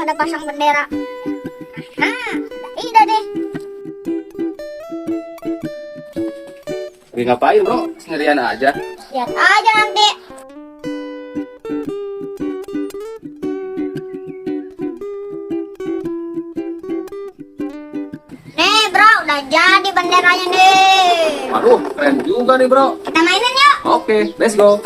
pada pasang bendera. Nah, ide deh. Lagi ngapain bro? Sendirian aja. Lihat aja nanti. Nih bro, udah jadi benderanya nih. Waduh, keren juga nih bro. Kita mainin yuk. Oke, let's go.